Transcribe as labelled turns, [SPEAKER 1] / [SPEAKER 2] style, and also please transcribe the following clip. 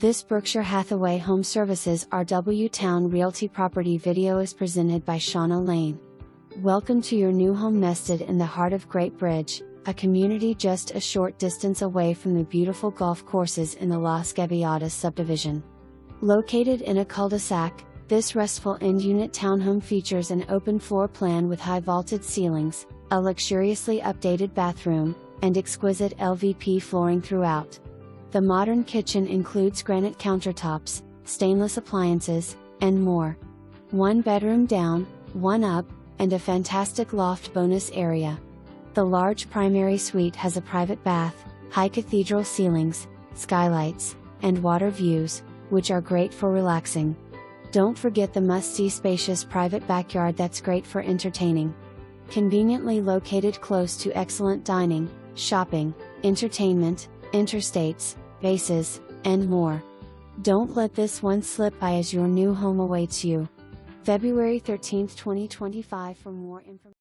[SPEAKER 1] This Berkshire Hathaway HomeServices RW Towne Realty property video is presented by Shauna Lane. Welcome to your new home nested in the heart of Great Bridge, a community just a short distance away from the beautiful golf courses in the Las Gaviotas subdivision. Located in a cul-de-sac, this restful end-unit townhome features an open floor plan with high vaulted ceilings, a luxuriously updated bathroom, and exquisite LVP flooring throughout. The modern kitchen includes granite countertops, stainless appliances, and more. One bedroom down, one up, and a fantastic loft bonus area. The large primary suite has a private bath, high cathedral ceilings, skylights, and water views, which are great for relaxing. Don't forget the must-see spacious private backyard that's great for entertaining. Conveniently located close to excellent dining, shopping, entertainment, interstates, bases, and more. Don't let this one slip by as your new home awaits you. February 13, 2025. For more information.